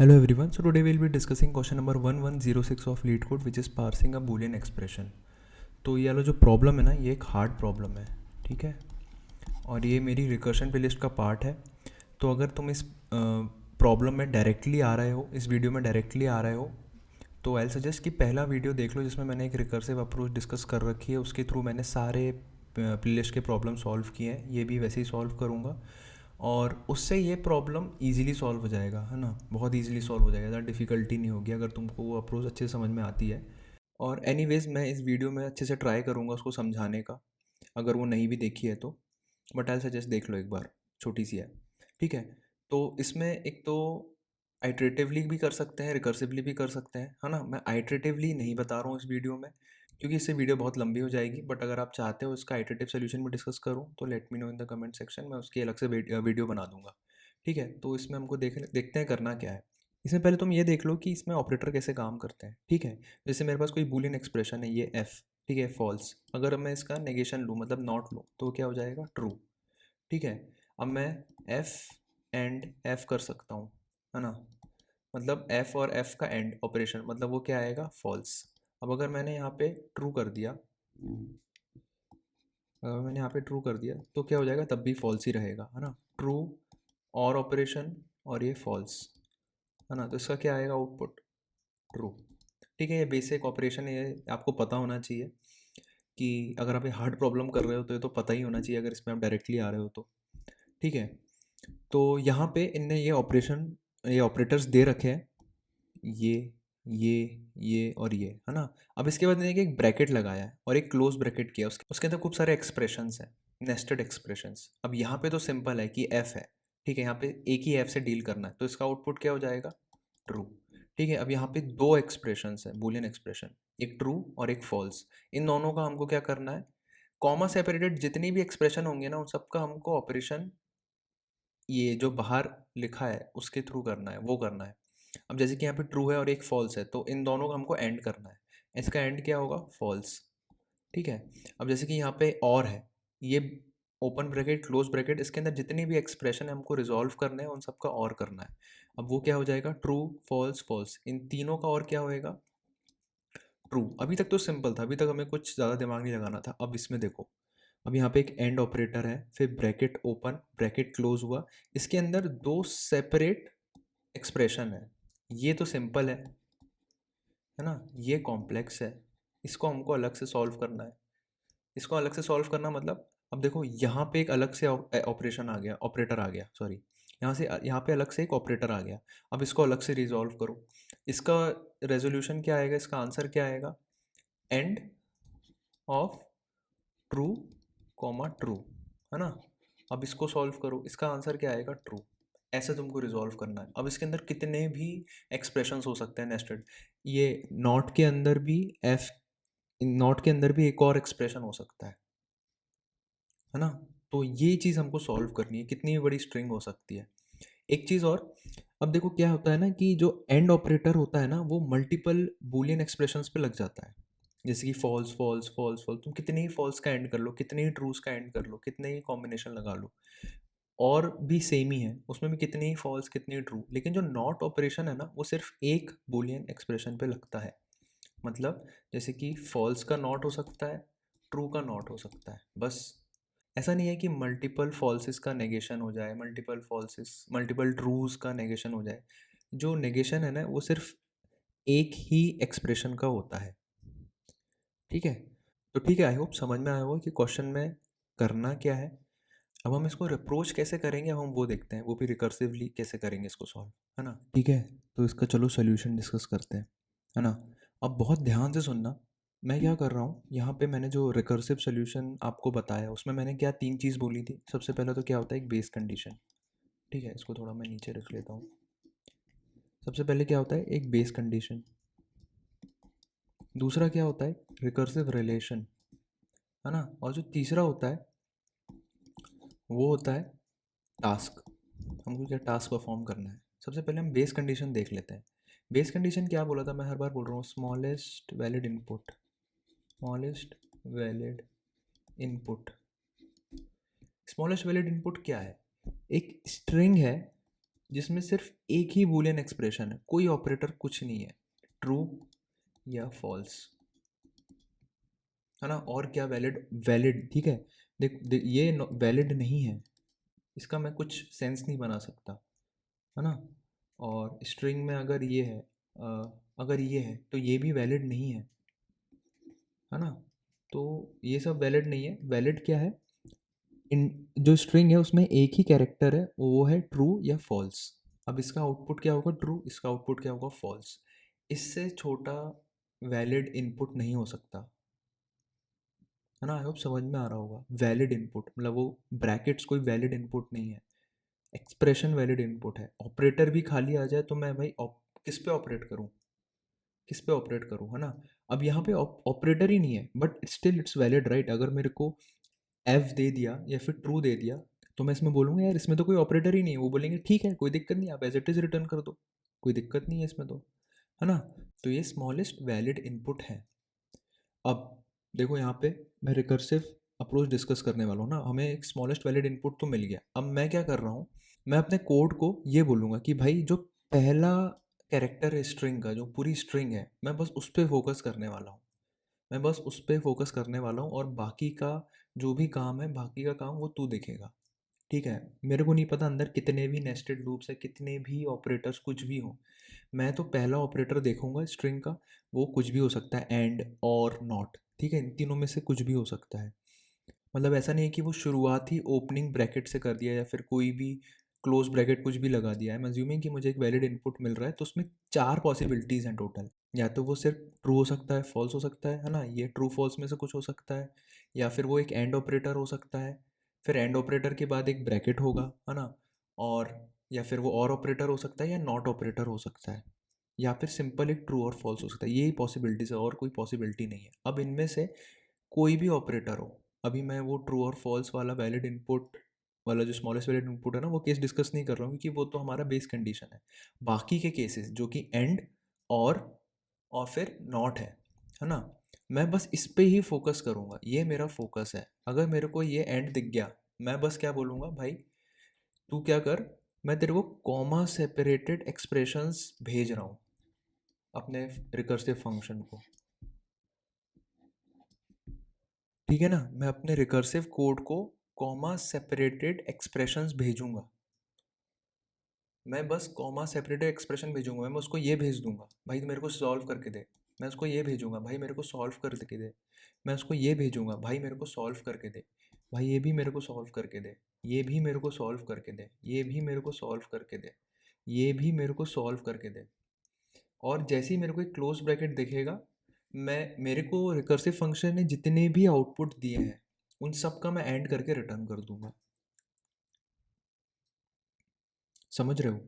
Hello everyone, so today we'll be discussing question number 1106 of lead code which is parsing a boolean expression. तो ये वाला जो problem है ना, ये एक हार्ड प्रॉब्लम है, ठीक है, और ये मेरी रिकर्शन प्लेलिस्ट का पार्ट है. तो अगर तुम इस प्रॉब्लम में डायरेक्टली आ रहे हो, इस वीडियो में डायरेक्टली आ रहे हो, तो आई सजेस्ट कि पहला वीडियो देख लो जिसमें मैंने एक रिकर्सिव अप्रोच डिस्कस कर रखी है. उसके थ्रू मैंने सारे प्लेलिस्ट के प्रॉब्लम सॉल्व किए हैं. ये भी वैसे ही सॉल्व करूँगा और उससे ये प्रॉब्लम इजीली सॉल्व हो जाएगा, है ना. बहुत इजीली सॉल्व हो जाएगा, ज़्यादा डिफ़िकल्टी नहीं होगी अगर तुमको वो अप्रोच अच्छे से समझ में आती है. और एनीवेज मैं इस वीडियो में अच्छे से ट्राई करूँगा उसको समझाने का, अगर वो नहीं भी देखी है तो. बट आई सजेस्ट देख लो एक बार, छोटी सी है, ठीक है. तो इसमें एक तो आइट्रेटिवली भी कर सकते हैं, रिकर्सिवली भी कर सकते हैं, है ना. मैं आइट्रेटिवली नहीं बता रहा हूँ इस वीडियो में क्योंकि इससे वीडियो बहुत लंबी हो जाएगी. बट अगर आप चाहते हो इसका आइटरेटिव सोल्यूशन भी डिस्कस करूँ तो let me know in the comment section, मैं उसकी अलग से वीडियो बना दूंगा, ठीक है. तो इसमें हमको देखते हैं करना क्या है. इसमें पहले तुम ये देख लो कि इसमें ऑपरेटर कैसे काम करते हैं, ठीक है. जैसे मेरे पास कोई बूलियन एक्सप्रेशन है, ये एफ, ठीक है, फॉल्स. अगर मैं इसका नेगेशन लूँ, मतलब नॉट लूँ, तो क्या हो जाएगा, ट्रू, ठीक है. अब मैं एफ एंड एफ कर सकता हूँ, है ना. मतलब एफ और एफ का एंड ऑपरेशन, मतलब वो क्या आएगा, फॉल्स. अब अगर मैंने यहाँ पे ट्रू कर दिया, अगर मैंने यहाँ पे ट्रू कर दिया तो क्या हो जाएगा, तब भी फॉल्स ही रहेगा, है ना. ट्रू और ऑपरेशन और ये फॉल्स, है ना. तो इसका क्या आएगा आउटपुट, ट्रू, ठीक है. ये बेसिक ऑपरेशन है, ये आपको पता होना चाहिए कि अगर आप ये हार्ड प्रॉब्लम कर रहे हो तो ये तो पता ही होना चाहिए अगर इसमें आप डायरेक्टली आ रहे हो तो, ठीक है. तो यहाँ पे इनने ये ऑपरेशन, ये ऑपरेटर्स दे रखे हैं, ये ये ये और ये, है ना. अब इसके बाद मैंने एक ब्रैकेट लगाया है और एक क्लोज ब्रैकेट किया, उसके अंदर खूब सारे एक्सप्रेशंस हैं, नेस्टेड एक्सप्रेशंस. अब यहाँ पे तो सिंपल है कि एफ है, ठीक है. यहाँ पे एक ही एफ से डील करना है तो इसका आउटपुट क्या हो जाएगा, ट्रू, ठीक है. अब यहाँ पे दो एक्सप्रेशंस है, बूलियन एक्सप्रेशन, एक ट्रू और एक फॉल्स. इन दोनों का हमको क्या करना है, कॉमा सेपरेटेड जितनी भी एक्सप्रेशन होंगे ना, उन सबका हमको ऑपरेशन ये जो बाहर लिखा है उसके थ्रू करना है, वो करना है. अब जैसे कि यहाँ पे ट्रू है और एक फॉल्स है, तो इन दोनों का हमको एंड करना है. इसका एंड क्या होगा, फॉल्स, ठीक है. अब जैसे कि यहाँ पे और है, ये ओपन ब्रैकेट क्लोज ब्रैकेट, इसके अंदर जितनी भी एक्सप्रेशन है हमको रिजॉल्व करना है, उन सबका और करना है. अब वो क्या हो जाएगा, ट्रू फॉल्स फॉल्स, इन तीनों का और क्या होएगा, ट्रू. अभी तक तो सिंपल था, अभी तक हमें कुछ ज़्यादा दिमाग नहीं लगाना था. अब इसमें देखो, अब यहाँ पे एक एंड ऑपरेटर है, फिर ब्रैकेट ओपन ब्रैकेट क्लोज हुआ, इसके अंदर दो सेपरेट एक्सप्रेशन है. ये तो सिंपल है ना. ये कॉम्प्लेक्स है, इसको हमको अलग से सॉल्व करना है. इसको अलग से सॉल्व करना मतलब, अब देखो यहाँ पे एक अलग से ऑपरेशन आ गया, ऑपरेटर आ गया, सॉरी, यहाँ से यहाँ पे अलग से एक ऑपरेटर आ गया. अब इसको अलग से रिजॉल्व करो, इसका रेजोल्यूशन क्या आएगा, इसका आंसर क्या आएगा, end of true comma true, है ना. अब इसको सॉल्व करो, इसका आंसर क्या आएगा, ट्रू. ऐसे तुमको रिजॉल्व करना है. अब इसके अंदर कितने भी एक्सप्रेशंस हो सकते हैं नेस्टेड. ये नॉट के अंदर भी एफ, नॉट के अंदर भी एक और एक्सप्रेशन हो सकता है ना. तो ये चीज़ हमको सॉल्व करनी है, कितनी बड़ी स्ट्रिंग हो सकती है. एक चीज़ और, अब देखो क्या होता है ना कि जो एंड ऑपरेटर होता है ना, वो मल्टीपल बूलियन एक्सप्रेशंस पे लग जाता है. जैसे कि फॉल्स फॉल्स फॉल्स फॉल्स, तुम कितने ही फॉल्स का एंड कर लो, कितने ही ट्रूस का एंड कर लो, कितने ही कॉम्बिनेशन लगा लो, और भी सेम ही है, उसमें भी कितने ही फॉल्स कितने ही ट्रू. लेकिन जो नॉट ऑपरेशन है ना, वो सिर्फ एक बूलियन एक्सप्रेशन पे लगता है. मतलब जैसे कि फॉल्स का नॉट हो सकता है, ट्रू का नॉट हो सकता है, बस. ऐसा नहीं है कि मल्टीपल फॉल्सेस का नेगेशन हो जाए, मल्टीपल फॉल्सेस मल्टीपल ट्रूज का नेगेशन हो जाए. जो नेगेशन है ना, वो सिर्फ एक ही एक्सप्रेशन का होता है, ठीक है. तो ठीक है, आई होप समझ में आया होगा कि क्वेश्चन में करना क्या है. अब हम इसको अप्रोच कैसे करेंगे, अब हम वो देखते हैं, वो भी रिकर्सिवली कैसे करेंगे इसको सॉल्व, है ना. ठीक है, तो इसका चलो सोल्यूशन डिस्कस करते हैं, है ना. अब बहुत ध्यान से सुनना, मैं क्या कर रहा हूँ यहाँ पे, मैंने जो रिकर्सिव सोल्यूशन आपको बताया उसमें मैंने क्या तीन चीज़ बोली थी. सबसे पहले तो क्या होता है, एक बेस कंडीशन, ठीक है. इसको थोड़ा मैं नीचे रख लेता हूँ. सबसे पहले क्या होता है, एक बेस कंडीशन. दूसरा क्या होता है, रिकर्सिव रिलेशन, है ना. और जो तीसरा होता है वो होता है टास्क. हमको क्या टास्क परफॉर्म करना है. सबसे पहले हम बेस कंडीशन देख लेते हैं. बेस कंडीशन क्या बोला था, मैं हर बार बोल रहा हूँ, smallest valid input, smallest valid input. Smallest valid input क्या है, एक स्ट्रिंग है जिसमें सिर्फ एक ही बूलियन एक्सप्रेशन है, कोई ऑपरेटर कुछ नहीं है, ट्रू या फॉल्स, है ना। और क्या वैलिड, वैलिड ठीक है। देख देख ये वैलिड नहीं है, इसका मैं कुछ सेंस नहीं बना सकता, है ना। और स्ट्रिंग में अगर ये है अगर ये है तो ये भी वैलिड नहीं है ना। तो ये सब वैलिड नहीं है। वैलिड क्या है, इन जो स्ट्रिंग है उसमें एक ही कैरेक्टर है, वो है ट्रू या फॉल्स। अब इसका आउटपुट क्या होगा, ट्रू, इसका आउटपुट क्या होगा, फॉल्स। इससे छोटा वैलिड इनपुट नहीं हो सकता, है ना। आई होप समझ में आ रहा होगा। वैलिड इनपुट मतलब वो ब्रैकेट्स कोई वैलिड इनपुट नहीं है, एक्सप्रेशन वैलिड इनपुट है। ऑपरेटर भी खाली आ जाए तो मैं भाई किस पे ऑपरेट करूँ, किस पे ऑपरेट करूँ, है ना। अब यहाँ पे ऑपरेटर ही नहीं है but still it's valid, right. अगर मेरे को एफ दे दिया या फिर ट्रू दे दिया तो मैं इसमें बोलूँगा यार इसमें तो कोई ऑपरेटर ही नहीं है, वो बोलेंगे ठीक है कोई दिक्कत नहीं, आप एज इट इज़ रिटर्न कर दो, कोई दिक्कत नहीं है इसमें तो, है ना। तो ये स्मॉलेस्ट वैलिड इनपुट है। अब देखो यहाँ पे मैं रिकर्सिव अप्रोच डिस्कस करने वाला हूँ ना। हमें एक स्मॉलेस्ट वैलिड इनपुट तो मिल गया। अब मैं क्या कर रहा हूँ, मैं अपने कोड को ये बोलूँगा कि भाई जो पहला कैरेक्टर है स्ट्रिंग का, जो पूरी स्ट्रिंग है, मैं बस उस पर फोकस करने वाला हूँ। मैं बस उस पर फोकस करने वाला हूँ और बाकी का जो भी काम है, बाकी का काम वो तू देखेगा, ठीक है। मेरे को नहीं पता अंदर कितने भी नेस्टेड लूप्स है, कितने भी ऑपरेटर्स कुछ भी हो, मैं तो पहला ऑपरेटर देखूंगा स्ट्रिंग का। वो कुछ भी हो सकता है, एंड और नॉट, ठीक है, इन तीनों में से कुछ भी हो सकता है। मतलब ऐसा नहीं है कि वो शुरुआत ही ओपनिंग ब्रैकेट से कर दिया या फिर कोई भी क्लोज ब्रैकेट कुछ भी लगा दिया है। मैं अज्यूमिंग कि मुझे एक वैलिड इनपुट मिल रहा है तो उसमें चार पॉसिबिलिटीज़ हैं टोटल। या तो वो सिर्फ ट्रू हो सकता है, फॉल्स हो सकता है ना, ये ट्रू फॉल्स में से कुछ हो सकता है, या फिर वो एक एंड ऑपरेटर हो सकता है, फिर एंड ऑपरेटर के बाद एक ब्रैकेट होगा, है ना। और या फिर वो और ऑपरेटर हो सकता है या नॉट ऑपरेटर हो सकता है, या फिर सिंपल एक ट्रू और फॉल्स हो सकता है। यही पॉसिबिलिटीज़ है और कोई पॉसिबिलिटी नहीं है। अब इनमें से कोई भी ऑपरेटर हो, अभी मैं वो ट्रू और फॉल्स वाला वैलिड इनपुट वाला जो स्मॉलेस्ट वैलिड इनपुट है ना, वो केस डिस्कस नहीं कर रहा हूँ क्योंकि वो तो हमारा बेस कंडीशन है। बाकी के केसेस जो कि एंड और और फिर नॉट है ना, मैं बस इस पे ही फोकस करूँगा, ये मेरा फोकस है। अगर मेरे को ये एंड दिख गया, मैं बस क्या बोलूँगा, भाई तू क्या कर, मैं तेरे को कॉमा सेपरेटेड एक्सप्रेशंस भेज रहा हूँ अपने रिकर्सिव फंक्शन को, ठीक है ना। मैं अपने रिकर्सिव कोड को कॉमा सेपरेटेड एक्सप्रेशंस भेजूंगा, मैं बस कॉमा सेपरेटेड एक्सप्रेशन भेजूंगा। मैं उसको ये भेज दूंगा, भाई तो मेरे को सॉल्व करके दे। मैं उसको ये भेजूंगा, भाई मेरे को सॉल्व करके दे। मैं उसको ये भेजूंगा, भाई मेरे को सॉल्व करके दे। भाई ये भी मेरे को सॉल्व करके दे, ये भी मेरे को सॉल्व करके दे, ये भी मेरे को सॉल्व करके दे, ये भी मेरे को सॉल्व करके दे। और जैसे ही मेरे को एक क्लोज ब्रैकेट दिखेगा, मैं मेरे को रिकर्सिव फंक्शन ने जितने भी आउटपुट दिए हैं उन सब का मैं एंड करके रिटर्न कर दूंगा। समझ रहे हो।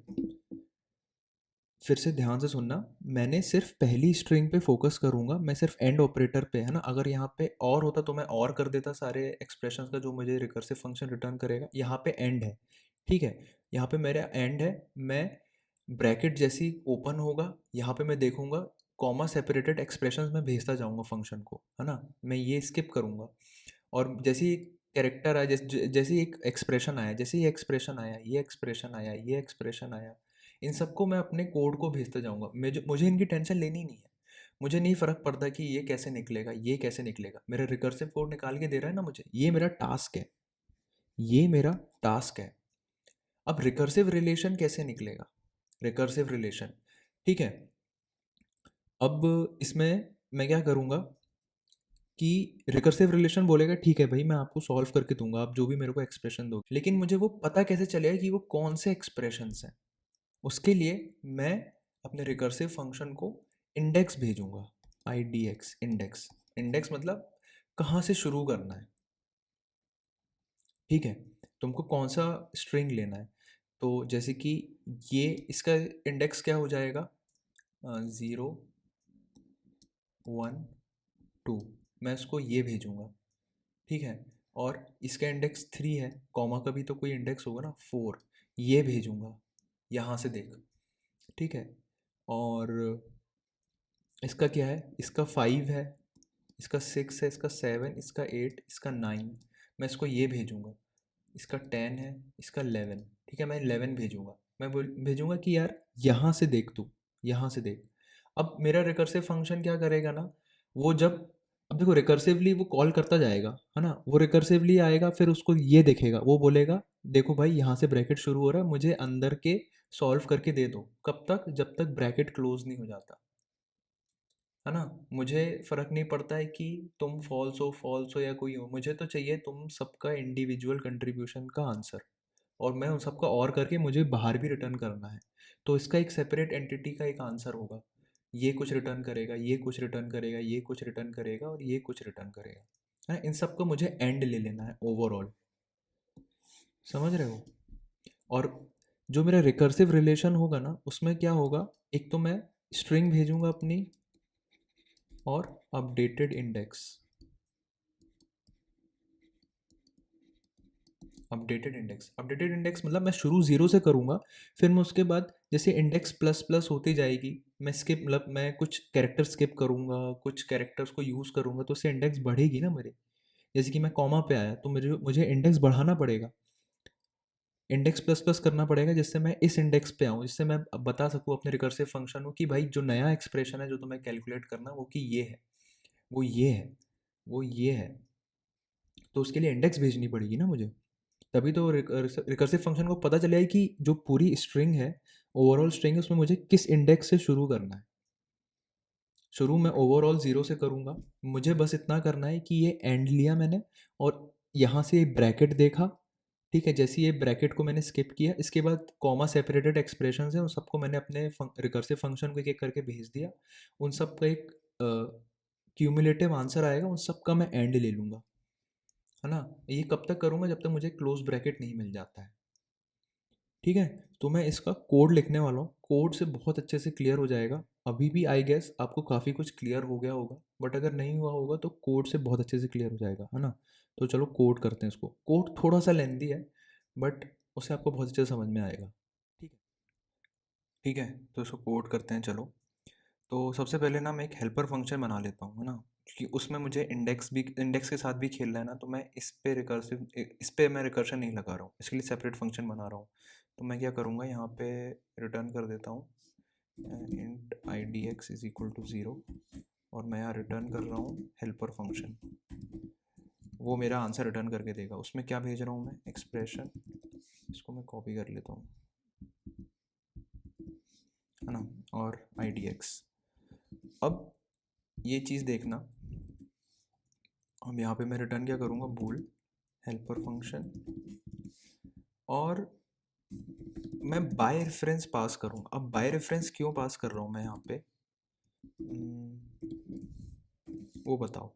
फिर से ध्यान से सुनना, मैंने सिर्फ पहली स्ट्रिंग पे फोकस करूंगा, मैं सिर्फ एंड ऑपरेटर पे, है ना। अगर यहाँ पे और होता तो मैं और कर देता सारे एक्सप्रेशंस का जो मुझे रिकर्सिव फंक्शन रिटर्न करेगा। यहाँ पे एंड है, ठीक है, यहाँ पे मेरा एंड है। मैं ब्रैकेट जैसी ओपन होगा, यहाँ पे मैं देखूंगा कॉमा सेपरेटेड एक्सप्रेशंस में भेजता जाऊंगा फंक्शन को, है ना। मैं ये स्किप करूंगा और जैसे ही कैरेक्टर आया, जैसे ही एक एक्सप्रेशन आया, जैसे ही एक्सप्रेशन आया, ये एक्सप्रेशन आया, ये एक्सप्रेशन आया, इन सबको मैं अपने कोड को भेजता जाऊंगा। मुझे इनकी टेंशन लेनी नहीं है। मुझे नहीं फ़र्क पड़ता कि ये कैसे निकलेगा, ये कैसे निकलेगा, मेरा रिकर्सिव कोड निकाल के दे रहा है ना मुझे, ये मेरा टास्क है, ये मेरा टास्क है। अब रिकर्सिव रिलेशन कैसे निकलेगा, रिकर्सिव रिलेशन, ठीक है। अब इसमें मैं क्या करूँगा कि रिकर्सिव रिलेशन बोलेगा ठीक है भाई मैं आपको सॉल्व करके दूंगा, आप जो भी मेरे को एक्सप्रेशन दो, लेकिन मुझे वो पता कैसे चलेगा कि वो कौन से एक्सप्रेशंस हैं। उसके लिए मैं अपने रिकर्सिव फंक्शन को इंडेक्स भेजूंगा, आई डी एक्स, इंडेक्स। इंडेक्स मतलब कहाँ से शुरू करना है, ठीक है। तुमको कौन सा स्ट्रिंग लेना है, तो जैसे कि ये इसका इंडेक्स क्या हो जाएगा, 0 1 2, मैं उसको ये भेजूंगा, ठीक है। और इसका इंडेक्स 3 है, कॉमा का भी तो कोई इंडेक्स होगा ना, 4, ये भेजूंगा यहाँ से देख, ठीक है। और इसका क्या है, इसका 5 है, इसका 6 है, इसका 7, इसका 8, इसका 9, मैं इसको ये भेजूंगा। इसका 10 है, इसका 11, ठीक है, मैं 11 भेजूंगा। मैं भेजूंगा कि यार यहाँ से देख, तू यहाँ से देख। अब मेरा रिकर्सिव फंक्शन क्या करेगा ना, वो जब, अब देखो रिकर्सिवली वो कॉल करता जाएगा, है ना, वो रिकर्सिवली आएगा, फिर उसको ये देखेगा, वो बोलेगा देखो भाई यहाँ से ब्रैकेट शुरू हो रहा है, मुझे अंदर के सॉल्व करके दे दो। कब तक? जब तक ब्रैकेट क्लोज नहीं हो जाता, है ना। मुझे फ़र्क नहीं पड़ता है कि तुम फॉल्स हो या कोई हो, मुझे तो चाहिए तुम सबका इंडिविजुअल कंट्रीब्यूशन का आंसर, और मैं उन सबका और करके मुझे बाहर भी रिटर्न करना है। तो इसका एक सेपरेट एंटिटी का एक आंसर होगा, ये कुछ रिटर्न करेगा, ये कुछ रिटर्न करेगा, ये कुछ रिटर्न करेगा, और ये कुछ रिटर्न करेगा, है ना। इन सब का मुझे एंड ले लेना है ओवरऑल, समझ रहे हो। और जो मेरा रिकर्सिव रिलेशन होगा ना, उसमें क्या होगा, एक तो मैं स्ट्रिंग भेजूंगा अपनी, और अपडेटेड इंडेक्स, अपडेटेड इंडेक्स मतलब मैं शुरू ज़ीरो से करूँगा, फिर मैं उसके बाद जैसे इंडेक्स प्लस प्लस होती जाएगी, मैं स्किप, मतलब मैं कुछ कैरेक्टर स्किप करूँगा, कुछ कैरेक्टर्स को यूज़ करूँगा, तो उससे इंडेक्स बढ़ेगी ना मेरे। जैसे कि मैं कॉमा पे आया तो मुझे मुझे इंडेक्स बढ़ाना पड़ेगा, इंडेक्स प्लस प्लस करना पड़ेगा, जिससे मैं इस इंडेक्स पे आऊँ, जिससे मैं अब बता सकूँ अपने रिकर्सिव फंक्शन को कि भाई जो नया एक्सप्रेशन है जो तुम्हें कैलकुलेट करना, वो कि ये है, वो ये है, वो ये है। तो उसके लिए इंडेक्स भेजनी पड़ेगी ना मुझे, तभी तो रिकर्सिव फंक्शन को पता चलेगा कि जो पूरी स्ट्रिंग है, ओवरऑल स्ट्रिंग है, उसमें मुझे किस इंडेक्स से शुरू करना है। शुरू मैं ओवरऑल ज़ीरो से करूँगा, मुझे बस इतना करना है कि ये एंड लिया मैंने, और यहाँ से ब्रैकेट देखा, ठीक है, जैसे ये ब्रैकेट को मैंने स्किप किया, इसके बाद कॉमा सेपरेटेड एक्सप्रेशन है, उन सबको मैंने अपने रिकर्सिव फंक्शन को एक एक करके भेज दिया, उन सब का एक क्यूमुलेटिव आंसर आएगा, उन सब का मैं एंड ले लूँगा, है ना। ये कब तक करूँगा? जब तक मुझे क्लोज ब्रैकेट नहीं मिल जाता है, ठीक है। तो मैं इसका कोड लिखने वाला हूँ, कोड से बहुत अच्छे से क्लियर हो जाएगा। अभी भी आई गेस आपको काफ़ी कुछ क्लियर हो गया होगा, बट अगर नहीं हुआ होगा तो कोड से बहुत अच्छे से क्लियर हो जाएगा, है ना। तो चलो कोड करते हैं इसको, कोड थोड़ा सा लेंदी है, बट उससे आपको बहुत अच्छे से समझ में आएगा, ठीक है। ठीक है, तो इसको कोड करते हैं चलो। तो सबसे पहले ना मैं एक हेल्पर फंक्शन बना लेता हूँ, है ना, क्योंकि उसमें मुझे इंडेक्स के साथ भी खेलना है ना, तो मैं इस पे मैं रिकर्शन नहीं लगा रहा हूँ, इसके लिए सेपरेट फंक्शन बना रहा हूँ। तो मैं क्या करूँगा, यहाँ पे रिटर्न कर देता हूँ int I D X is equal to zero, और मैं यहाँ रिटर्न कर रहा हूँ हेल्पर फंक्शन, वो मेरा आंसर रिटर्न करके देगा। उसमें क्या भेज रहा हूँ मैं, एक्सप्रेशन, इसको मैं कॉपी कर लेता हूँ, है ना, और आई डी एक्स। अब ये चीज़ देखना, अब यहाँ पे मैं रिटर्न क्या करूँगा, बूल हेल्पर फंक्शन, और मैं बाय रेफरेंस पास करूँगा। अब बाय रेफरेंस क्यों पास कर रहा हूँ मैं यहाँ पे, वो बताओ।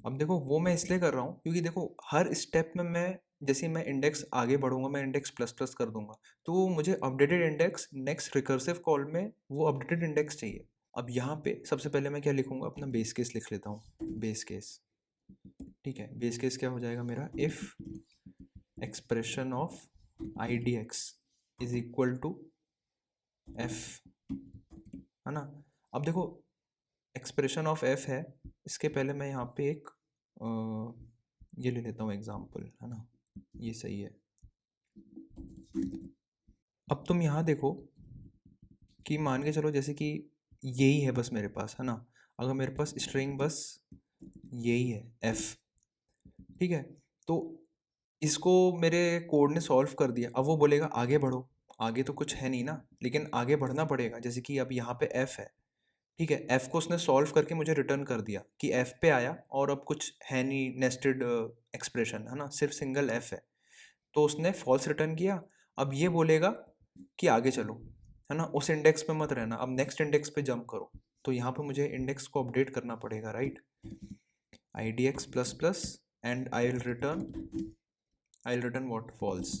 अब देखो वो मैं इसलिए कर रहा हूँ क्योंकि देखो हर स्टेप में मैं, जैसे मैं इंडेक्स आगे बढ़ूंगा, मैं इंडेक्स प्लस प्लस कर दूंगा, तो मुझे updated index next recursive call में वो अपडेटेड इंडेक्स चाहिए। अब यहाँ पे सबसे पहले मैं क्या लिखूंगा, अपना बेस केस लिख लेता हूँ, बेस केस, ठीक है। बेस केस क्या हो जाएगा मेरा, if expression of I D X is equal to F, है ना। अब देखो एक्सप्रेशन ऑफ एफ है, इसके पहले मैं यहाँ पे एक ये ले लेता हूँ एग्जाम्पल, है ना, ये सही है। अब तुम यहाँ देखो कि मान के चलो जैसे कि यही है बस मेरे पास, है ना, अगर मेरे पास स्ट्रिंग बस यही है एफ, ठीक है। तो इसको मेरे कोड ने सॉल्व कर दिया, अब वो बोलेगा आगे बढ़ो, आगे तो कुछ है नहीं ना, लेकिन आगे बढ़ना पड़ेगा। जैसे कि अब यहाँ पे एफ है, ठीक है, एफ को उसने सॉल्व करके मुझे रिटर्न कर दिया कि एफ पे आया, और अब कुछ है नहीं नेस्टेड एक्सप्रेशन, है ना, सिर्फ सिंगल एफ है, तो उसने फॉल्स रिटर्न किया। अब ये बोलेगा कि आगे चलो, है ना, उस इंडेक्स पे मत रहना, अब नेक्स्ट इंडेक्स पे जंप करो। तो यहाँ पे मुझे इंडेक्स को अपडेट करना पड़ेगा, right, I D X plus plus, and I will return what, false,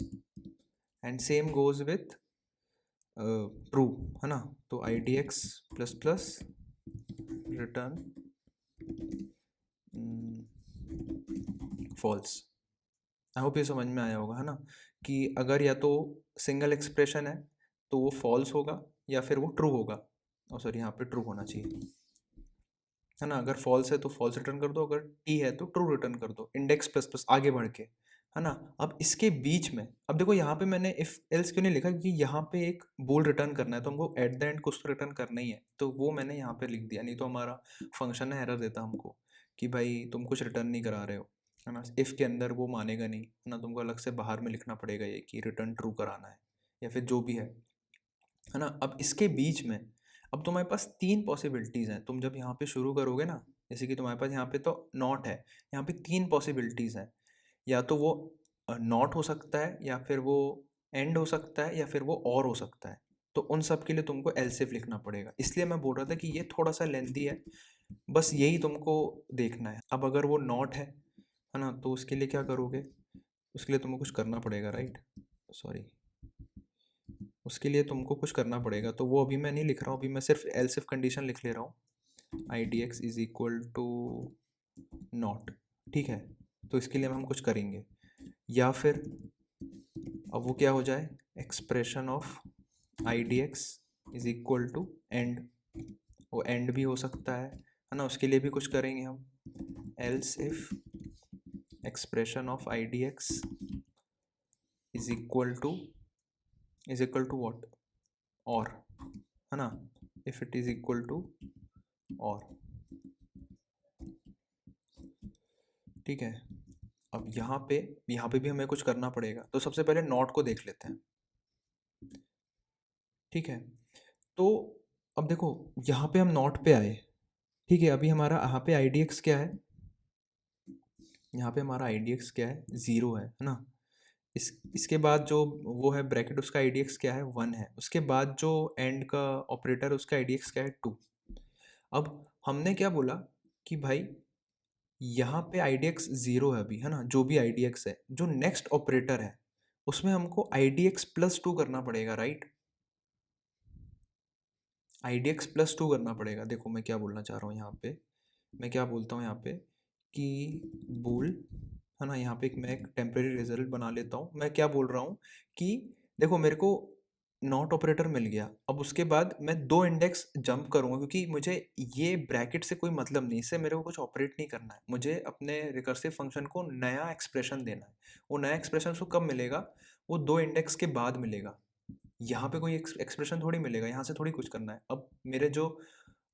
and same goes with true, है ना। तो I D X plus plus return false. I hope ये समझ में आया होगा, है ना, कि अगर या तो सिंगल एक्सप्रेशन है तो वो फॉल्स होगा, या फिर वो ट्रू होगा, और सॉरी यहाँ पे ट्रू होना चाहिए, है ना। अगर फॉल्स है तो फॉल्स रिटर्न कर दो, अगर टी है तो ट्रू रिटर्न कर दो, इंडेक्स प्लस प्लस आगे बढ़ के, है ना। अब इसके बीच में, अब देखो यहाँ पे मैंने इफ एल्स क्यों नहीं लिखा, क्योंकि यहाँ पे एक बोल रिटर्न करना है तो हमको एट द एंड कुछ तो रिटर्न करना ही है, तो वो मैंने यहाँ पे लिख दिया, नहीं तो हमारा फंक्शन है एरर देता हमको कि भाई तुम कुछ रिटर्न नहीं करा रहे हो, है ना। इफ के अंदर वो मानेगा नहीं, है ना, तुमको अलग से बाहर में लिखना पड़ेगा ये कि रिटर्न ट्रू कराना है या फिर जो भी है ना। अब इसके बीच में अब तुम्हारे पास तीन पॉसिबिलिटीज़ हैं, तुम जब यहाँ पे शुरू करोगे ना, जैसे कि तुम्हारे पास यहाँ पे तो नॉट है, यहाँ पे तीन पॉसिबिलिटीज़ हैं, या तो वो नॉट हो सकता है, या फिर वो एंड हो सकता है, या फिर वो और हो सकता है। तो उन सब के लिए तुमको एल्सिफ लिखना पड़ेगा, इसलिए मैं बोल रहा था कि ये थोड़ा सा लेंथी है, बस यही तुमको देखना है। अब अगर वो नॉट है ना, तो उसके लिए क्या करोगे, उसके लिए तुमको कुछ करना पड़ेगा, राइट, सॉरी, उसके लिए तुमको कुछ करना पड़ेगा, तो वो अभी मैं नहीं लिख रहा हूँ, अभी मैं सिर्फ एल्स इफ कंडीशन लिख ले रहा हूँ, I D X is equal to not, ठीक है। तो इसके लिए हम कुछ करेंगे, या फिर अब वो क्या हो जाए, expression of I D X is equal to and, वो एंड भी हो सकता है ना, उसके लिए भी कुछ करेंगे हम, else if expression of I D X is equal to what, और, है ना, if it is equal to और, ठीक है। अब यहाँ पे भी हमें कुछ करना पड़ेगा, तो सबसे पहले नॉट को देख लेते हैं, ठीक है। तो अब देखो यहाँ पे हम नॉट पे आए, ठीक है, अभी हमारा यहाँ पे आई डी एक्स क्या है, यहाँ पे हमारा आई डी एक्स क्या है, ज़ीरो है ना। इसके बाद जो वो है ब्रैकेट, उसका आई डी एक्स क्या है, वन है। उसके बाद जो एंड का ऑपरेटर है उसका आई डी एक्स क्या है, टू। अब हमने क्या बोला कि भाई यहाँ पे आई डी एक्स ज़ीरो है अभी, है ना, जो भी आई डी एक्स है, जो नेक्स्ट ऑपरेटर है उसमें हमको आई डी एक्स प्लस टू करना पड़ेगा, right, I D X plus two करना पड़ेगा। देखो मैं क्या बोलना चाह रहा हूँ यहाँ पे, मैं क्या बोलता हूँ यहाँ पे कि बूल, है ना, यहाँ पे मैं एक टेम्परेरी रिजल्ट बना लेता हूँ। मैं क्या बोल रहा हूँ कि देखो मेरे को नॉट ऑपरेटर मिल गया, अब उसके बाद मैं दो इंडेक्स जंप करूँगा, क्योंकि मुझे ये ब्रैकेट से कोई मतलब नहीं, इससे मेरे को कुछ ऑपरेट नहीं करना है, मुझे अपने रिकर्सिव फंक्शन को नया एक्सप्रेशन देना है। वो नया एक्सप्रेशन उसको कब मिलेगा, वो दो इंडेक्स के बाद मिलेगा। यहाँ पे कोई एक्सप्रेशन थोड़ी मिलेगा, यहाँ से थोड़ी कुछ करना है। अब मेरे जो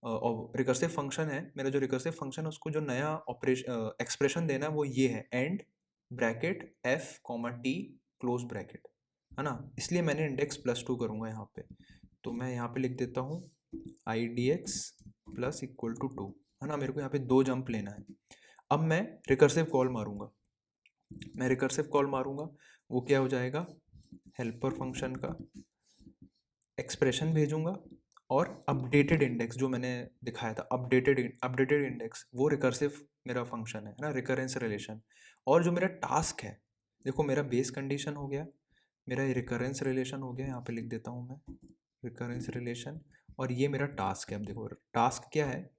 रिकर्सिव फंक्शन है, मेरा जो रिकर्सिव फंक्शन है उसको जो नया ऑपरेशन एक्सप्रेशन देना है वो ये है, and bracket F comma T close bracket, है ना। इसलिए मैंने इंडेक्स प्लस टू करूँगा यहाँ पे, तो मैं यहाँ पे लिख देता हूँ I D X plus equal to two, है ना। मेरे को यहाँ पे दो जंप लेना है। अब मैं रिकर्सिव कॉल मारूंगा, मैं रिकर्सिव कॉल मारूंगा, वो क्या हो जाएगा, हेल्पर फंक्शन का एक्सप्रेशन भेजूंगा, और अपडेटेड इंडेक्स जो मैंने दिखाया था, अपडेटेड इंडेक्स, वो रिकर्सिव मेरा फंक्शन है ना, रिकरेंस रिलेशन। और जो मेरा टास्क है, देखो मेरा बेस कंडीशन हो गया, मेरा रिकरेंस रिलेशन हो गया, यहाँ पे लिख देता हूँ मैं रिकरेंस रिलेशन, और ये मेरा टास्क है। अब देखो टास्क क्या है,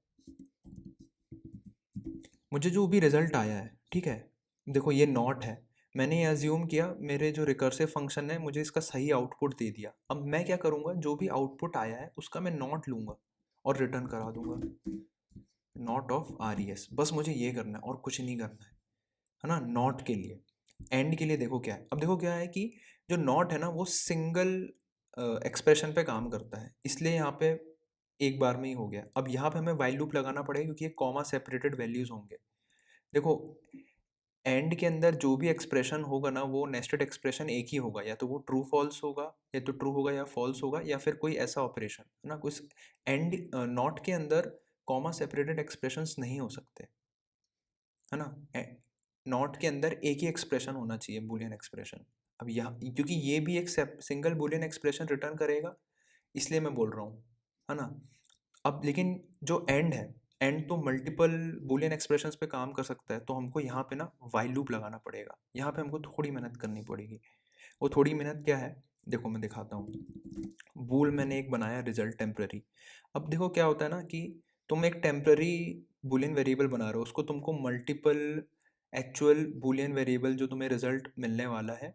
मुझे जो भी रिजल्ट आया है, ठीक है, देखो ये नॉट है, मैंने ये अज्यूम किया मेरे जो रिकर्सिव फंक्शन है मुझे इसका सही आउटपुट दे दिया। अब मैं क्या करूँगा, जो भी आउटपुट आया है उसका मैं नॉट लूँगा और रिटर्न करा दूंगा, not of R E S, बस मुझे ये करना है और कुछ नहीं करना है ना, नॉट के लिए। एंड के लिए देखो क्या है, अब देखो क्या है कि जो नॉट है ना वो सिंगल एक्सप्रेशन पे काम करता है, इसलिए यहाँ पे एक बार में ही हो गया। अब यहाँ पे हमें वाइल लूप लगाना पड़ेगा, क्योंकि ये कॉमा सेपरेटेड वैल्यूज होंगे। देखो एंड के अंदर जो भी एक्सप्रेशन होगा ना, वो नेस्टेड एक्सप्रेशन एक ही होगा, या तो वो ट्रू फॉल्स होगा, या तो ट्रू होगा या फॉल्स होगा, या फिर कोई ऐसा ऑपरेशन, है ना। कुछ एंड नॉट के अंदर कॉमा सेपरेटेड एक्सप्रेशंस नहीं हो सकते, है ना। नॉट के अंदर एक ही एक्सप्रेशन होना चाहिए, बूलियन एक्सप्रेशन। अब यहाँ क्योंकि ये भी एक सिंगल बूलियन एक्सप्रेशन रिटर्न करेगा, इसलिए मैं बोल रहा हूँ, है ना। अब लेकिन जो एंड है, एंड तो मल्टीपल बूलियन एक्सप्रेशंस पे काम कर सकता है, तो हमको यहाँ पे ना वाइल लूप लगाना पड़ेगा, यहाँ पे हमको थोड़ी मेहनत करनी पड़ेगी। वो थोड़ी मेहनत क्या है, देखो मैं दिखाता हूँ। बूल मैंने एक बनाया रिजल्ट टेम्पररी। अब देखो क्या होता है ना कि तुम एक टेम्पररी बूलियन वेरिएबल बना रहे हो, उसको तुमको मल्टीपल एक्चुअल बूलियन वेरिएबल जो तुम्हें रिजल्ट मिलने वाला है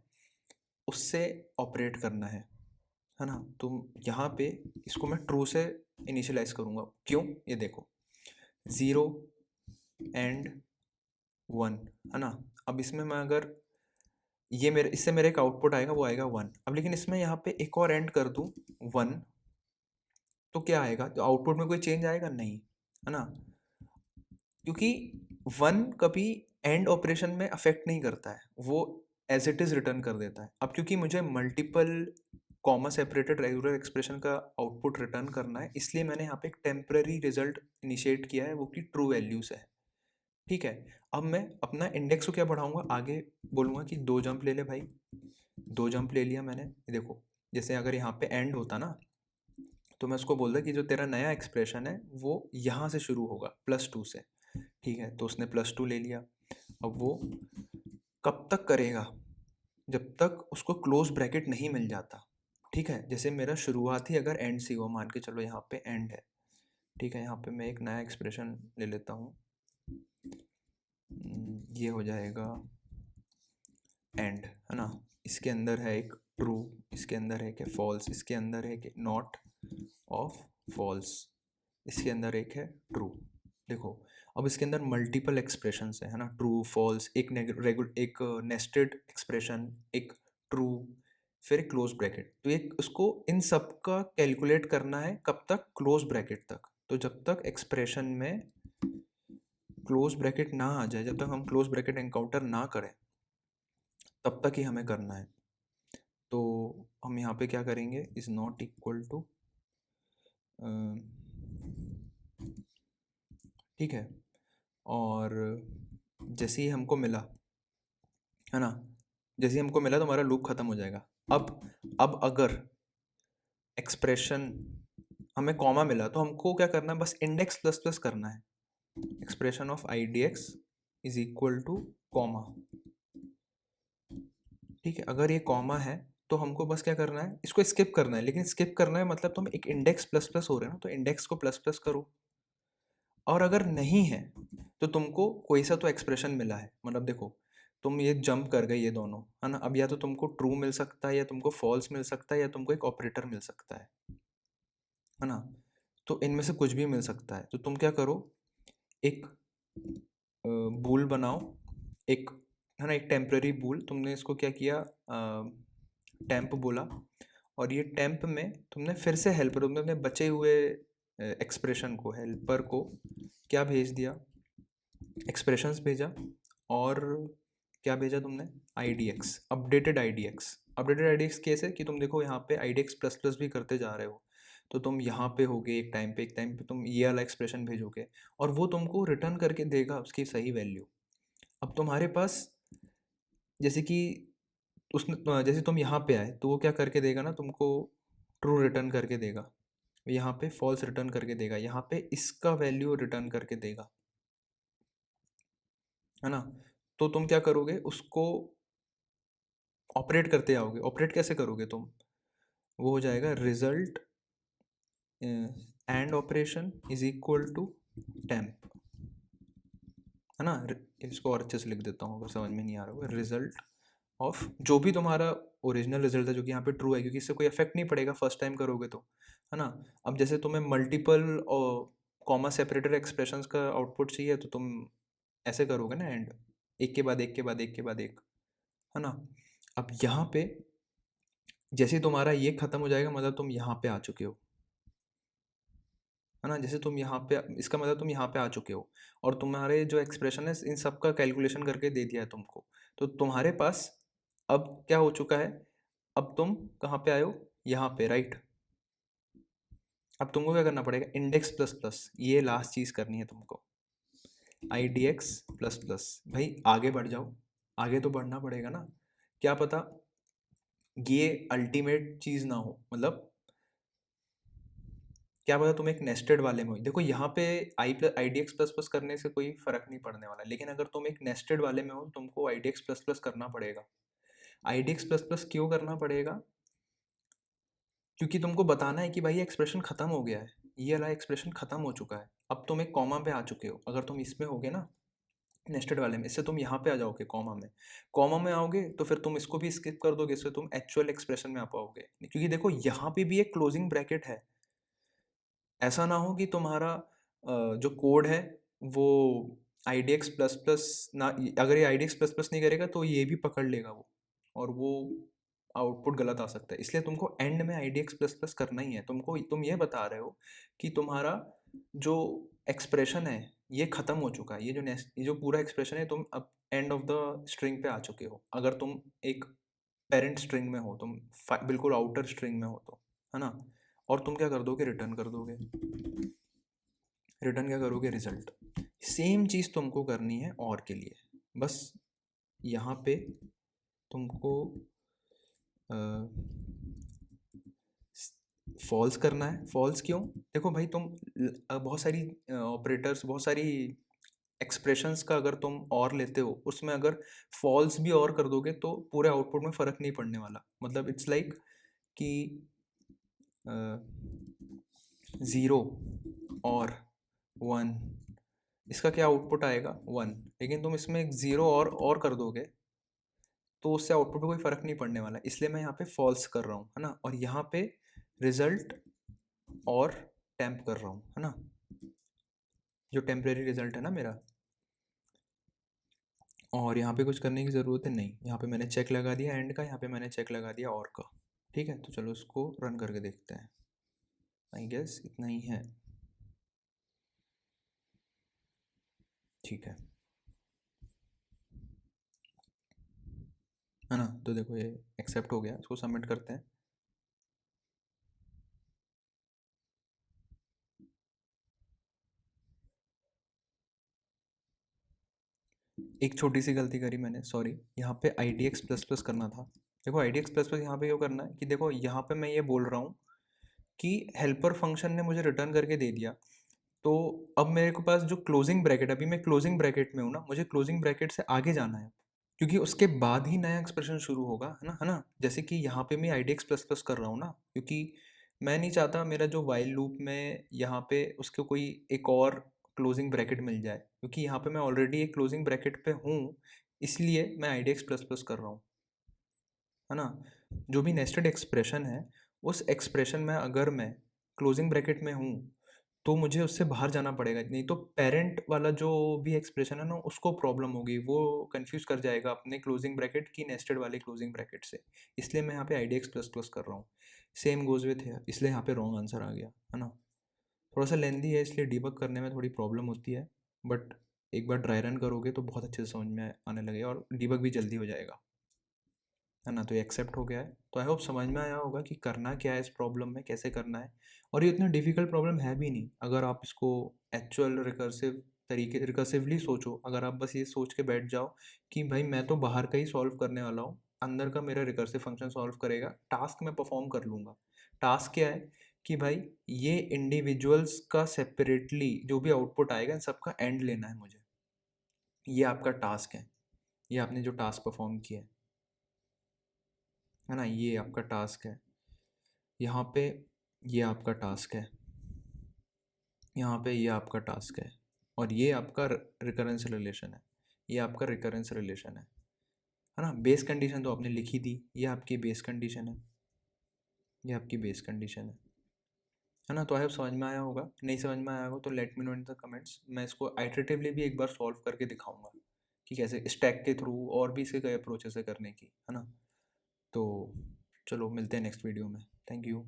उससे ऑपरेट करना है ना। तो यहाँ पे इसको मैं ट्रू से इनिशियलाइज करूँगा, क्यों, ये देखो 0 एंड 1, है ना। अब इसमें मैं अगर ये मेरे इससे मेरा एक आउटपुट आएगा, वो आएगा 1। अब लेकिन इसमें यहाँ पे एक और एंड कर दूँ 1, तो क्या आएगा? तो आउटपुट में कोई चेंज आएगा नहीं, है ना? क्योंकि 1 कभी एंड ऑपरेशन में अफेक्ट नहीं करता है, वो एज इट इज़ रिटर्न कर देता है। अब क्योंकि मुझे multiple comma separated regular expression का आउटपुट रिटर्न करना है, इसलिए मैंने यहाँ पे एक टेम्पररी रिजल्ट इनिशिएट किया है, वो कि ट्रू वैल्यूज़ है। ठीक है, अब मैं अपना इंडेक्स को क्या बढ़ाऊंगा, आगे बोलूँगा कि 2 जंप ले ले भाई। 2 जंप ले लिया मैंने, देखो जैसे अगर यहाँ पे एंड होता ना, तो मैं उसको बोलता कि जो तेरा नया एक्सप्रेशन है वो यहाँ से शुरू होगा +2 से। ठीक है, तो उसने +2 ले लिया। अब वो कब तक करेगा? जब तक उसको क्लोज ब्रैकेट नहीं मिल जाता। ठीक है, जैसे मेरा शुरुआत ही अगर एंड से हुआ, मान के चलो यहाँ पे एंड है। ठीक है, यहाँ पे मैं एक नया एक्सप्रेशन ले लेता हूँ, ये हो जाएगा एंड, है ना? इसके अंदर है एक ट्रू, इसके अंदर है कि फॉल्स, इसके अंदर है कि नॉट ऑफ फॉल्स, इसके अंदर एक है ट्रू। देखो अब इसके अंदर मल्टीपल एक्सप्रेशंस है ना? ट्रू फॉल्स, एक नेस्टेड एक्सप्रेशन, एक ट्रू, फिर एक क्लोज ब्रैकेट। तो एक उसको इन सब का कैलकुलेट करना है कब तक? क्लोज ब्रैकेट तक। तो जब तक एक्सप्रेशन में क्लोज ब्रैकेट ना आ जाए, जब तक हम क्लोज ब्रैकेट एनकाउंटर ना करें, तब तक ही हमें करना है। तो हम यहाँ पे क्या करेंगे, इज़ नॉट इक्वल टू, ठीक है, और जैसे ही हमको मिला, है ना, जैसे ही हमको मिला तो हमारा लूप ख़त्म हो जाएगा। अब अगर एक्सप्रेशन हमें कॉमा मिला तो हमको क्या करना है, बस इंडेक्स प्लस प्लस करना है। Expression of I D X is equal two comma. ठीक है, अगर ये कॉमा है तो हमको बस क्या करना है, इसको स्किप करना है। लेकिन स्किप करना है मतलब तुम एक इंडेक्स प्लस प्लस हो रहे हैं ना, तो इंडेक्स को प्लस प्लस करो। और अगर नहीं है तो तुमको कोई सा तो एक्सप्रेशन मिला है, मतलब देखो तुम ये जंप कर गए ये दोनों, है ना? अब या तो तुमको ट्रू मिल सकता है, या तुमको फॉल्स मिल सकता है, या तुमको एक ऑपरेटर मिल सकता है ना? तो इनमें से कुछ भी मिल सकता है। तो तुम क्या करो, एक बूल बनाओ, एक, है ना, एक टेम्पररी बूल। तुमने इसको क्या किया, टेम्प बोला, और ये टेम्प में तुमने फिर से हेल्पर, तुमने अपने बचे हुए एक्सप्रेशन को, हेल्पर को क्या भेज दिया, एक्सप्रेशंस भेजा। और क्या भेजा तुमने, आई D x, updated I D x. Updated I D x कैसे कि तुम देखो यहाँ पे आई डी एक्स प्लस प्लस भी करते जा रहे हो, तो तुम यहाँ पे होगे एक टाइम पे तुम ये वाला एक्सप्रेशन भेजोगे, और वो तुमको रिटर्न करके देगा उसकी सही वैल्यू। अब तुम्हारे पास, जैसे कि उसने, जैसे तुम यहाँ पे आए तो वो क्या करके देगा ना, तुमको ट्रू रिटर्न करके देगा, यहाँ पे फॉल्स रिटर्न करके देगा, यहाँ पे इसका वैल्यू रिटर्न करके देगा, है ना? तो तुम क्या करोगे, उसको ऑपरेट करते आओगे। ऑपरेट कैसे करोगे तुम, वो हो जाएगा result and operation is equal to temp, है ना? इसको और अच्छे से लिख देता हूँ अगर समझ में नहीं आ रहा होगा। रिजल्ट ऑफ जो भी तुम्हारा ओरिजिनल रिजल्ट है, जो कि यहाँ पे ट्रू है, क्योंकि इससे कोई इफेक्ट नहीं पड़ेगा फर्स्ट टाइम करोगे तो, है ना? अब जैसे तुम्हें मल्टीपल और कॉमा सेपरेटेड एक्सप्रेशंस का आउटपुट चाहिए, तो तुम ऐसे करोगे ना, एंड एक के बाद एक के बाद एक के बाद एक, है ना? अब यहाँ पे जैसे तुम्हारा ये खत्म हो जाएगा, मतलब तुम यहाँ पे आ चुके हो, है ना? जैसे तुम यहाँ पे, इसका मतलब तुम यहाँ पे आ चुके हो, और तुम्हारे जो एक्सप्रेशन है इन सब का कैलकुलेशन करके दे दिया है तुमको। तो तुम्हारे पास अब क्या हो चुका है, अब तुम कहाँ पे आए हो, यहाँ पे, राइट? अब तुमको क्या करना पड़ेगा, इंडेक्स प्लस प्लस, ये लास्ट चीज़ करनी है तुमको, आई डी एक्स प्लस प्लस। भाई आगे बढ़ जाओ, आगे तो बढ़ना पड़ेगा ना, क्या पता ये अल्टीमेट चीज़ ना हो, मतलब क्या पता तुम एक नेस्टेड वाले में हो। देखो यहाँ पे आई डी एक्स प्लस प्लस करने से कोई फर्क नहीं पड़ने वाला, लेकिन अगर तुम एक नेस्टेड वाले में हो, तुमको आई डी एक्स प्लस प्लस करना पड़ेगा। आई डी एक्स प्लस प्लस क्यों करना पड़ेगा? क्योंकि तुमको बताना है कि भाई ये एक्सप्रेशन खत्म हो गया है, ये वाला एक्सप्रेशन खत्म हो चुका है, अब तुम एक कॉमा पे आ चुके हो। अगर तुम इसमें होगे ना, नेस्टेड वाले में, इससे तुम यहाँ पे आ जाओगे कॉमा में, कॉमा में आओगे तो फिर तुम इसको भी स्किप कर दोगे, इससे तुम एक्चुअल एक्सप्रेशन में आ पाओगे। क्योंकि देखो यहाँ पे भी एक क्लोजिंग ब्रैकेट है, ऐसा ना हो कि तुम्हारा जो कोड है वो आई डी एक्स प्लस प्लस ना, अगर ये आई डी एक्स प्लस प्लस नहीं करेगा तो ये भी पकड़ लेगा वो, और वो आउटपुट गलत आ सकता है। इसलिए तुमको एंड में IDX प्लस प्लस करना ही है। तुम ये बता रहे हो कि तुम्हारा जो एक्सप्रेशन है ये ख़त्म हो चुका है, ये जो पूरा एक्सप्रेशन है तुम अब एंड ऑफ द स्ट्रिंग पे आ चुके हो। अगर तुम एक पेरेंट स्ट्रिंग में हो, तुम बिल्कुल आउटर स्ट्रिंग में हो तो, है ना। और तुम क्या कर दोगे, रिटर्न कर दोगे। रिटर्न क्या करोगे, रिजल्ट। सेम चीज़ तुमको करनी है और के लिए, बस यहाँ पे तुमको फॉल्स करना है। फॉल्स क्यों, देखो भाई तुम बहुत सारी ऑपरेटर्स, बहुत सारी एक्सप्रेशंस का अगर तुम और लेते हो, उसमें अगर फॉल्स भी और कर दोगे तो पूरे आउटपुट में फ़र्क नहीं पड़ने वाला। मतलब इट्स लाइक कि 0 और 1, इसका क्या आउटपुट आएगा 1, लेकिन तुम इसमें एक 0 और कर दोगे तो उससे आउटपुट को कोई फ़र्क नहीं पड़ने वाला। इसलिए मैं यहाँ पे फॉल्स कर रहा हूँ, है ना। और यहाँ पे रिजल्ट और टेम्प कर रहा हूँ, है ना, जो टेम्परेरी रिजल्ट है ना मेरा। और यहाँ पे कुछ करने की ज़रूरत है नहीं, यहाँ पे मैंने चेक लगा दिया एंड का, यहाँ पे मैंने चेक लगा दिया और का। ठीक है, तो चलो इसको रन करके देखते हैं। आई गेस इतना ही है। ठीक है ना। तो देखो ये एक्सेप्ट हो गया, इसको सबमिट करते हैं। एक छोटी सी गलती करी मैंने, सॉरी। यहाँ पे IDX प्लस प्लस करना था। देखो IDX प्लस प्लस यहाँ पे क्यों करना है कि देखो यहाँ पे मैं ये बोल रहा हूँ कि हेल्पर फंक्शन ने मुझे रिटर्न करके दे दिया, तो अब मेरे को पास जो क्लोजिंग ब्रैकेट, अभी मैं क्लोजिंग ब्रैकेट में हूँ ना, मुझे क्लोजिंग ब्रैकेट से आगे जाना है, क्योंकि उसके बाद ही नया एक्सप्रेशन शुरू होगा, है ना। जैसे कि यहाँ पे मैं IDX प्लस प्लस कर रहा हूँ ना, क्योंकि मैं नहीं चाहता मेरा जो वाइल लूप में यहाँ पे उसको कोई एक और क्लोजिंग ब्रैकेट मिल जाए, क्योंकि यहाँ पे मैं ऑलरेडी एक क्लोजिंग ब्रैकेट पे हूँ, इसलिए मैं IDX प्लस प्लस कर रहा हूँ, है ना। जो भी नेस्टेड एक्सप्रेशन है, उस एक्सप्रेशन में अगर मैं क्लोजिंग ब्रैकेट में हूँ तो मुझे उससे बाहर जाना पड़ेगा, नहीं तो पेरेंट वाला जो भी एक्सप्रेशन है ना उसको प्रॉब्लम होगी, वो कंफ्यूज कर जाएगा अपने क्लोजिंग ब्रैकेट की नेस्टेड वाले क्लोजिंग ब्रैकेट से। इसलिए मैं यहाँ पे IDX प्लस प्लस कर रहा हूँ। सेम गोज विथ है, इसलिए यहाँ पे रॉन्ग आंसर आ गया, है ना। थोड़ा सा लेंदी है, इसलिए डिबग करने में थोड़ी प्रॉब्लम होती है, बट एक बार ड्राई रन करोगे तो बहुत अच्छे से समझ में आने लगेगा और डिबग भी जल्दी हो जाएगा, है ना। तो ये एक्सेप्ट हो गया है, तो आई होप समझ में आया होगा कि करना क्या है इस प्रॉब्लम में, कैसे करना है। और ये इतना डिफ़िकल्ट प्रॉब्लम है भी नहीं, अगर आप इसको एक्चुअल रिकर्सिवली सोचो। अगर आप बस ये सोच के बैठ जाओ कि भाई मैं तो बाहर का ही सॉल्व करने वाला हूँ, अंदर का मेरा रिकर्सिव फंक्शन सॉल्व करेगा, टास्क मैं परफॉर्म कर लूँगा। टास्क क्या है कि भाई ये इंडिविजुअल्स का सेपरेटली जो भी आउटपुट आएगा इन सबका एंड लेना है मुझे। ये आपका टास्क है, ये आपने जो टास्क परफॉर्म किया है ना, ये आपका टास्क है। यहाँ पे ये आपका टास्क है, यहाँ पे ये आपका टास्क है, और ये आपका रिकरेंस रिलेशन है, ये आपका रिकरेंस रिलेशन है ना। बेस कंडीशन तो आपने लिखी दी, ये आपकी बेस कंडीशन है, ये आपकी बेस कंडीशन है ना। तो आई होप समझ में आया होगा। नहीं समझ में आया होगा तो let me know in the comments, मैं इसको आइटरेटिवली भी एक बार सॉल्व करके दिखाऊंगा कि कैसे स्टैक के थ्रू, और भी इसके कई अप्रोचेस है करने की, है ना। तो चलो मिलते हैं नेक्स्ट वीडियो में। Thank you.